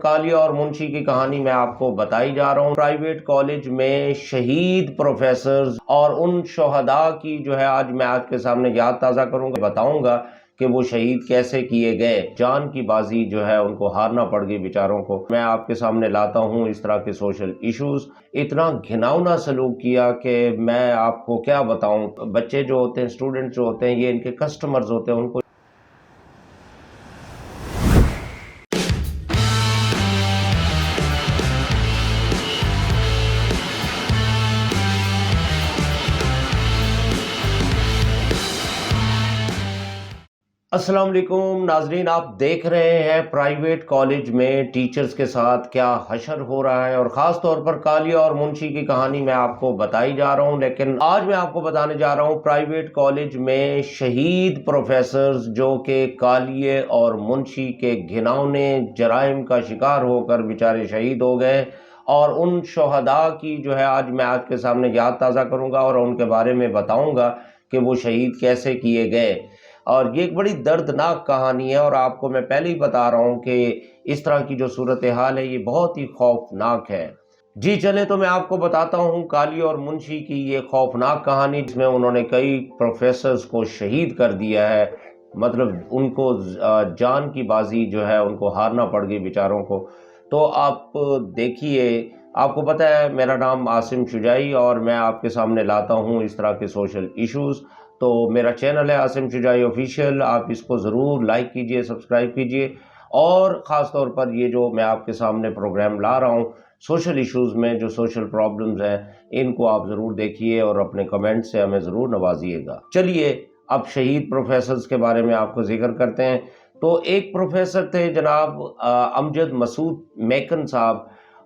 کالیہ اور منشی کی کہانی میں آپ کو بتائی جا رہا ہوں۔ پرائیویٹ کالج میں شہید پروفیسرز اور ان شہداء کی جو ہے آج میں آپ کے سامنے یاد تازہ کروں گا، بتاؤں گا کہ وہ شہید کیسے کیے گئے، جان کی بازی جو ہے ان کو ہارنا پڑ گئی بیچاروں کو۔ میں آپ کے سامنے لاتا ہوں اس طرح کے سوشل ایشوز، اتنا گھناؤنا سلوک کیا کہ میں آپ کو کیا بتاؤں۔ بچے جو ہوتے ہیں، اسٹوڈنٹ جو ہوتے ہیں، یہ ان کے کسٹمرز ہوتے ہیں، ان کو السلام علیکم ناظرین، آپ دیکھ رہے ہیں پرائیویٹ کالج میں ٹیچرز کے ساتھ کیا حشر ہو رہا ہے، اور خاص طور پر کالیہ اور منشی کی کہانی میں آپ کو بتائی جا رہا ہوں۔ لیکن آج میں آپ کو بتانے جا رہا ہوں پرائیویٹ کالج میں شہید پروفیسرز جو کہ کالیہ اور منشی کے گھناؤنے جرائم کا شکار ہو کر بیچارے شہید ہو گئے، اور ان شہداء کی جو ہے آج میں آپ کے سامنے یاد تازہ کروں گا اور ان کے بارے میں بتاؤں گا کہ وہ شہید کیسے کیے گئے۔ اور یہ ایک بڑی دردناک کہانی ہے، اور آپ کو میں پہلے ہی بتا رہا ہوں کہ اس طرح کی جو صورتحال ہے یہ بہت ہی خوفناک ہے۔ جی چلے تو میں آپ کو بتاتا ہوں کالیہ اور منشی کی یہ خوفناک کہانی، جس میں انہوں نے کئی پروفیسرز کو شہید کر دیا ہے، مطلب ان کو جان کی بازی جو ہے ان کو ہارنا پڑ گئی بیچاروں کو۔ تو آپ دیکھیے، آپ کو پتہ ہے میرا نام عاصم شجاعی، اور میں آپ کے سامنے لاتا ہوں اس طرح کے سوشل ایشوز۔ تو میرا چینل ہے عاصم شجاعی آفیشیل، آپ اس کو ضرور لائک کیجئے، سبسکرائب کیجئے، اور خاص طور پر یہ جو میں آپ کے سامنے پروگرام لا رہا ہوں سوشل ایشوز میں، جو سوشل پرابلمز ہیں، ان کو آپ ضرور دیکھیے اور اپنے کمنٹ سے ہمیں ضرور نوازیے گا۔ چلیے اب شہید پروفیسرز کے بارے میں آپ کو ذکر کرتے ہیں۔ تو ایک پروفیسر تھے جناب امجد مسعود میکن صاحب،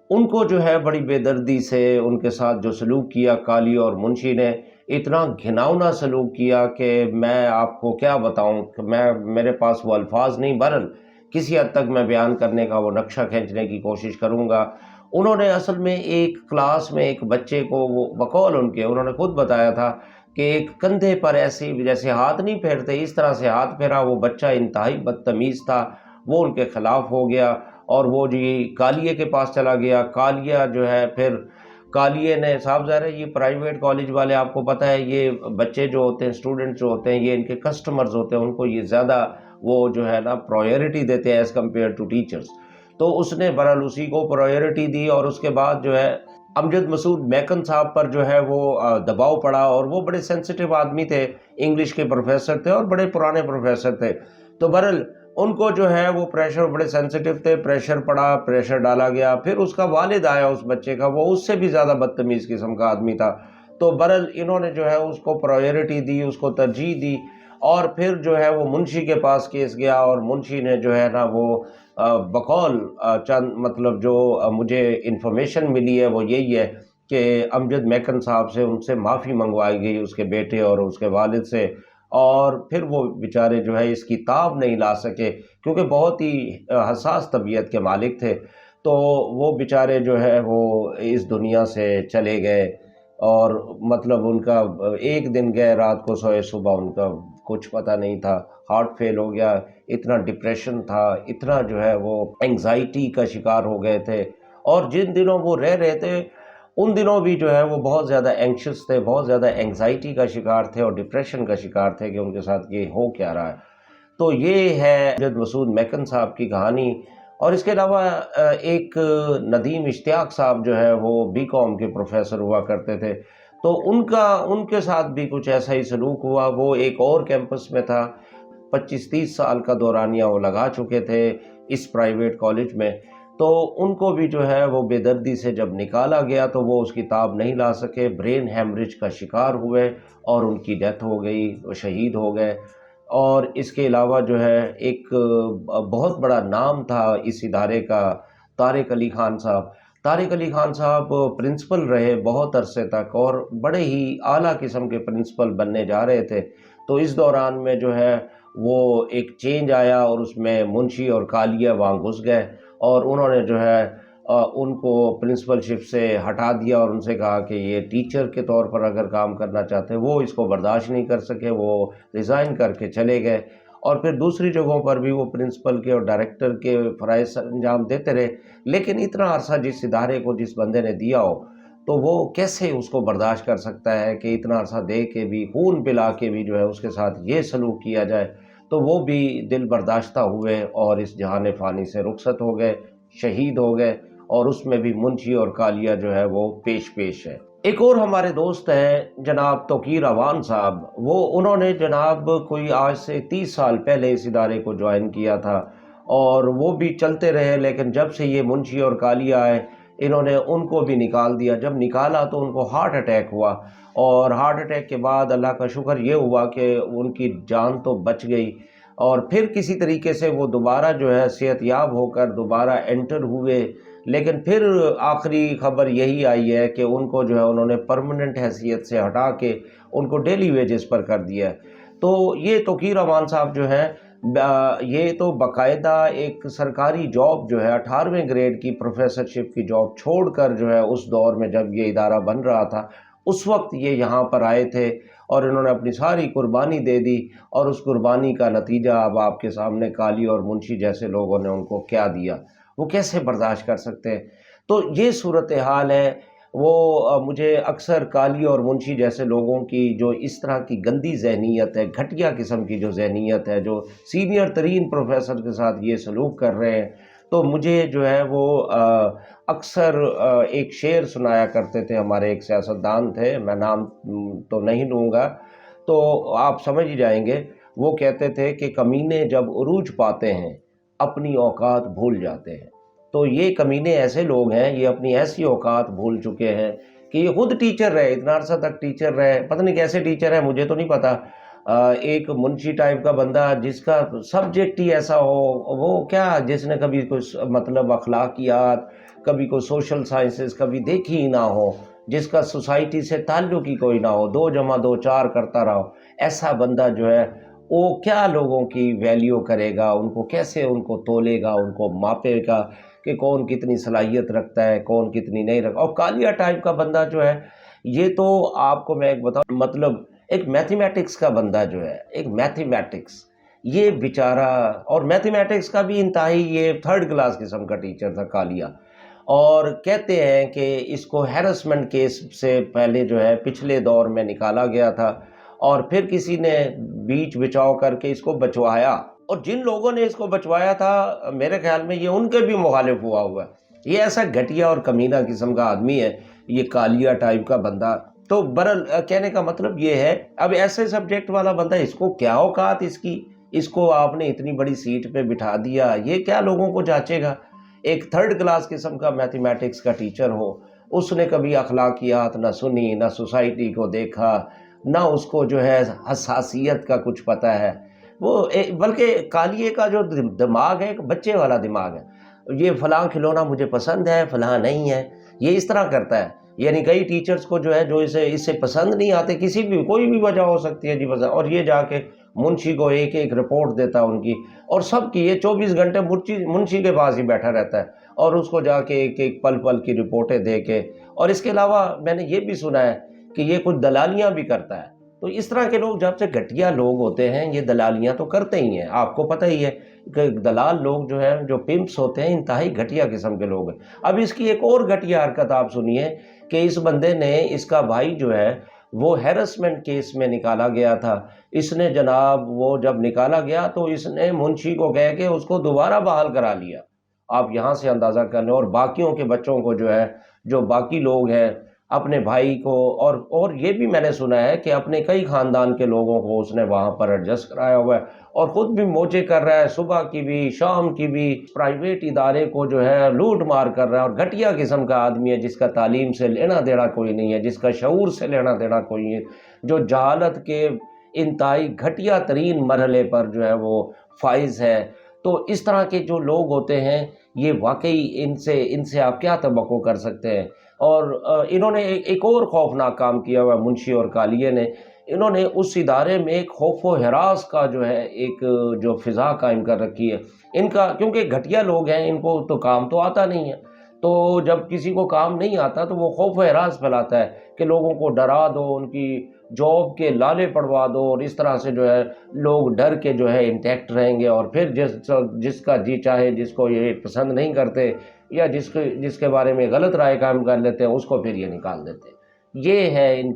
ان کو جو ہے بڑی بے دردی سے ان کے ساتھ جو سلوک کیا کالیہ اور منشی نے، اتنا گھناؤنا سلوک کیا کہ میں آپ کو کیا بتاؤں، کہ میرے پاس وہ الفاظ نہیں، بہرحال کسی حد تک میں بیان کرنے کا وہ نقشہ کھینچنے کی کوشش کروں گا۔ انہوں نے اصل میں ایک کلاس میں ایک بچے کو، وہ بقول ان کے، انہوں نے خود بتایا تھا کہ ایک کندھے پر ایسے جیسے ہاتھ نہیں پھیرتے اس طرح سے ہاتھ پھیرا، وہ بچہ انتہائی بدتمیز تھا، وہ ان کے خلاف ہو گیا، اور وہ جی کالیہ کے پاس چلا گیا۔ کالیہ جو ہے پھر کالیہ نے، صاحب ظاہر ہے یہ پرائیویٹ کالج والے، آپ کو پتہ ہے یہ بچے جو ہوتے ہیں، اسٹوڈنٹ جو ہوتے ہیں، یہ ان کے کسٹمرز ہوتے ہیں، ان کو یہ زیادہ وہ جو ہے نا پرائیورٹی دیتے ہیں ایز کمپیئر ٹو ٹیچرز۔ تو اس نے بہرحال اسی کو پرائیورٹی دی، اور اس کے بعد جو ہے امجد مسعود میکن صاحب پر جو ہے وہ دباؤ پڑا، اور وہ بڑے سینسٹیو آدمی تھے، انگلش کے پروفیسر تھے اور بڑے پرانے پروفیسر تھے۔ تو بہرحال ان کو جو ہے وہ پریشر، بڑے سینسٹیو تھے، پریشر پڑا، پریشر ڈالا گیا۔ پھر اس کا والد آیا اس بچے کا، وہ اس سے بھی زیادہ بدتمیز قسم کا آدمی تھا۔ تو بہرحال انہوں نے جو ہے اس کو پرائیورٹی دی، اس کو ترجیح دی، اور پھر جو ہے وہ منشی کے پاس کیس گیا، اور منشی نے جو ہے نا وہ بقول چند، مطلب جو مجھے انفارمیشن ملی ہے وہ یہی ہے کہ امجد میکن صاحب سے، ان سے معافی منگوائی گئی، اس کے بیٹے اور اس کے والد سے، اور پھر وہ بیچارے جو ہے اس کی تاب نہیں لا سکے، کیونکہ بہت ہی حساس طبیعت کے مالک تھے۔ تو وہ بیچارے جو ہے وہ اس دنیا سے چلے گئے، اور مطلب ان کا ایک دن گئے، رات کو سوئے، صبح ان کا کچھ پتہ نہیں تھا، ہارٹ فیل ہو گیا، اتنا ڈپریشن تھا، اتنا جو ہے وہ انگزائٹی کا شکار ہو گئے تھے۔ اور جن دنوں وہ رہ رہے تھے ان دنوں بھی جو ہے وہ بہت زیادہ اینکشس تھے، بہت زیادہ انگزائٹی کا شکار تھے اور ڈپریشن کا شکار تھے کہ ان کے ساتھ یہ ہو کیا رہا ہے۔ تو یہ ہے امجد مسعود میکن صاحب کی کہانی۔ اور اس کے علاوہ ایک ندیم اشتیاق صاحب جو ہے وہ بی کام کے پروفیسر ہوا کرتے تھے، تو ان کے ساتھ بھی کچھ ایسا ہی سلوک ہوا۔ وہ ایک اور کیمپس میں تھا، 25-30 سال کا دورانیہ وہ لگا چکے تھے اس پرائیویٹ کالج میں، تو ان کو بھی جو ہے وہ بے دردی سے جب نکالا گیا تو وہ اس کی تاب نہیں لا سکے، برین ہیمریج کا شکار ہوئے اور ان کی ڈیتھ ہو گئی، وہ شہید ہو گئے۔ اور اس کے علاوہ جو ہے ایک بہت بڑا نام تھا اس ادارے کا، طارق علی خان صاحب۔ طارق علی خان صاحب پرنسپل رہے بہت عرصے تک، اور بڑے ہی اعلیٰ قسم کے پرنسپل بننے جا رہے تھے۔ تو اس دوران میں جو ہے وہ ایک چینج آیا، اور اس میں منشی اور کالیہ وہاں گھس گئے، اور انہوں نے جو ہے ان کو پرنسپل شپ سے ہٹا دیا، اور ان سے کہا کہ یہ ٹیچر کے طور پر اگر کام کرنا چاہتے ہیں، وہ اس کو برداشت نہیں کر سکے، وہ ریزائن کر کے چلے گئے۔ اور پھر دوسری جگہوں پر بھی وہ پرنسپل کے اور ڈائریکٹر کے فرائض انجام دیتے رہے، لیکن اتنا عرصہ جس ادارے کو جس بندے نے دیا ہو تو وہ کیسے اس کو برداشت کر سکتا ہے کہ اتنا عرصہ دے کے بھی، خون پلا کے بھی جو ہے اس کے ساتھ یہ سلوک کیا جائے؟ تو وہ بھی دل برداشتہ ہوئے اور اس جہان فانی سے رخصت ہو گئے، شہید ہو گئے، اور اس میں بھی منشی اور کالیہ جو ہے وہ پیش ہے۔ ایک اور ہمارے دوست ہیں جناب توقیر اوان صاحب، انہوں نے جناب کوئی آج سے 30 سال پہلے اس ادارے کو جوائن کیا تھا، اور وہ بھی چلتے رہے، لیکن جب سے یہ منشی اور کالیہ آئے انہوں نے ان کو بھی نکال دیا۔ جب نکالا تو ان کو ہارٹ اٹیک ہوا، اور ہارٹ اٹیک کے بعد اللہ کا شکر یہ ہوا کہ ان کی جان تو بچ گئی، اور پھر کسی طریقے سے وہ دوبارہ جو ہے صحت یاب ہو کر دوبارہ انٹر ہوئے، لیکن پھر آخری خبر یہی آئی ہے کہ ان کو جو ہے انہوں نے پرماننٹ حیثیت سے ہٹا کے ان کو ڈیلی ویجز پر کر دیا ہے۔ تو یہ توقیر امان صاحب جو ہے یہ تو باقاعدہ ایک سرکاری جاب جو ہے 18ویں گریڈ کی پروفیسرشپ کی جاب چھوڑ کر جو ہے اس دور میں جب یہ ادارہ بن رہا تھا اس وقت یہ یہاں پر آئے تھے، اور انہوں نے اپنی ساری قربانی دے دی، اور اس قربانی کا نتیجہ اب آپ کے سامنے کالی اور منشی جیسے لوگوں نے ان کو کیا دیا، وہ کیسے برداشت کر سکتے ہیں؟ تو یہ صورتحال ہے۔ مجھے اکثر کالی اور منشی جیسے لوگوں کی جو اس طرح کی گندی ذہنیت ہے، گھٹیا قسم کی جو ذہنیت ہے، جو سینئر ترین پروفیسر کے ساتھ یہ سلوک کر رہے ہیں، تو مجھے جو ہے وہ اکثر ایک شعر سنایا کرتے تھے، ہمارے ایک سیاستدان تھے، میں نام تو نہیں لوں گا تو آپ سمجھ ہی جائیں گے۔ وہ کہتے تھے کہ کمینے جب عروج پاتے ہیں اپنی اوقات بھول جاتے ہیں۔ تو یہ کمینے ایسے لوگ ہیں، یہ اپنی ایسی اوقات بھول چکے ہیں کہ یہ خود ٹیچر رہے، اتنا عرصہ تک ٹیچر رہے، پتہ نہیں کیسے ٹیچر ہے، مجھے تو نہیں پتا۔ ایک منشی ٹائپ کا بندہ جس کا سبجیکٹ ہی ایسا ہو، وہ کیا جس نے کبھی کوئی مطلب اخلاقیات، کبھی کوئی سوشل سائنسز کبھی دیکھی ہی نہ ہو، جس کا سوسائٹی سے تعلق ہی کوئی نہ ہو، 2 + 2 = 4 کرتا رہو، ایسا بندہ جو ہے وہ کیا لوگوں کی ویلیو کرے گا، ان کو کیسے ان کو تولے گا، ان کو ماپے گا کہ کون کتنی صلاحیت رکھتا ہے، کون کتنی نہیں رکھتا۔ اور کالیہ ٹائپ کا بندہ جو ہے یہ تو آپ کو میں ایک بتاؤں، مطلب ایک میتھمیٹکس کا بندہ جو ہے، ایک میتھمیٹکس، یہ بیچارہ، اور میتھمیٹکس کا بھی انتہائی یہ 3rd کلاس قسم کا ٹیچر تھا کالیہ، اور کہتے ہیں کہ اس کو ہیرسمنٹ کیس سے پہلے جو ہے پچھلے دور میں نکالا گیا تھا، اور پھر کسی نے بیچ بچاؤ کر کے اس کو بچوایا، اور جن لوگوں نے اس کو بچوایا تھا میرے خیال میں یہ ان کے بھی مخالف ہوا ہے۔ یہ ایسا گھٹیا اور کمینہ قسم کا آدمی ہے یہ کالیہ ٹائپ کا بندہ۔ تو برل کہنے کا مطلب یہ ہے، اب ایسے سبجیکٹ والا بندہ، اس کو کیا اوقات اس کو آپ نے اتنی بڑی سیٹ پہ بٹھا دیا، یہ کیا لوگوں کو جانچے گا؟ ایک 3rd کلاس قسم کا میتھمیٹکس کا ٹیچر ہو، اس نے کبھی اخلاقیات نہ سنی، نہ سوسائٹی کو دیکھا، نہ اس کو جو ہے حساسیت کا کچھ پتہ ہے، بلکہ کالیے کا جو دماغ ہے ایک بچے والا دماغ ہے، یہ فلاں کھلونا مجھے پسند ہے، فلاں نہیں ہے، یہ اس طرح کرتا ہے۔ یعنی کئی ٹیچرز کو جو ہے جو اس سے پسند نہیں آتے، کسی بھی کوئی بھی وجہ ہو سکتی ہے جی پسند، اور یہ جا کے منشی کو ایک ایک رپورٹ دیتا ان کی، اور سب کی، یہ 24 گھنٹے منشی کے پاس ہی بیٹھا رہتا ہے، اور اس کو جا کے ایک ایک پل پل کی رپورٹیں دے کے، اور اس کے علاوہ میں نے یہ بھی سنا ہے کہ یہ کچھ دلالیاں بھی کرتا ہے۔ تو اس طرح کے لوگ جب سے گھٹیا لوگ ہوتے ہیں یہ دلالیاں تو کرتے ہی ہیں، آپ کو پتہ ہی ہے کہ دلال لوگ جو ہیں، جو پمپس ہوتے ہیں، انتہائی گھٹیا قسم کے لوگ ہیں۔ اب اس کی ایک اور گھٹیا حرکت آپ سنیے کہ اس بندے نے، اس کا بھائی جو ہے وہ ہیرسمنٹ کیس میں نکالا گیا تھا، اس نے جناب وہ جب نکالا گیا تو اس نے منشی کو کہہ کے اس کو دوبارہ بحال کرا لیا۔ آپ یہاں سے اندازہ کر لیں، اور باقیوں کے بچوں کو جو ہے، جو باقی لوگ ہیں، اپنے بھائی کو، اور یہ بھی میں نے سنا ہے کہ اپنے کئی خاندان کے لوگوں کو اس نے وہاں پر ایڈجسٹ کرایا ہوا ہے، اور خود بھی موجے کر رہا ہے، صبح کی بھی شام کی بھی، پرائیویٹ ادارے کو جو ہے لوٹ مار کر رہا ہے، اور گھٹیا قسم کا آدمی ہے جس کا تعلیم سے لینا دینا کوئی نہیں ہے، جس کا شعور سے لینا دینا کوئی نہیں ہے، جو جہالت کے انتہائی گھٹیا ترین مرحلے پر جو ہے وہ فائز ہے۔ تو اس طرح کے جو لوگ ہوتے ہیں یہ واقعی ان سے آپ کیا توقع کر سکتے ہیں؟ اور انہوں نے ایک اور خوفناک کام کیا ہوا ہے منشی اور کالیے نے، انہوں نے اس ادارے میں ایک خوف و ہراس کا جو ہے ایک جو فضا قائم کر رکھی ہے ان کا، کیونکہ گھٹیا لوگ ہیں، ان کو تو کام تو آتا نہیں ہے، تو جب کسی کو کام نہیں آتا تو وہ خوف و ہراس پھیلاتا ہے کہ لوگوں کو ڈرا دو، ان کی جاب کے لالے پڑوا دو، اور اس طرح سے جو ہے لوگ ڈر کے جو ہے انٹیکٹ رہیں گے، اور پھر جس کا جی چاہے، جس کو یہ پسند نہیں کرتے یا جس کے بارے میں غلط رائے قائم کر لیتے ہیں، اس کو پھر یہ نکال دیتے ہیں۔ یہ ہے ان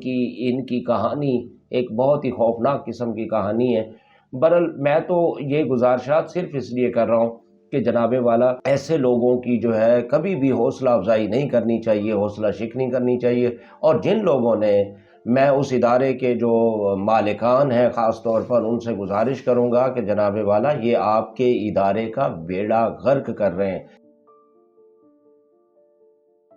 کی کہانی، ایک بہت ہی خوفناک قسم کی کہانی ہے۔ برحال میں تو یہ گزارشات صرف اس لیے کر رہا ہوں کہ جناب والا ایسے لوگوں کی جو ہے کبھی بھی حوصلہ افزائی نہیں کرنی چاہیے، حوصلہ شکنی نہیں کرنی چاہیے، اور جن لوگوں نے، میں اس ادارے کے جو مالکان ہیں خاص طور پر ان سے گزارش کروں گا کہ جناب والا یہ آپ کے ادارے کا بیڑا غرق کر رہے ہیں۔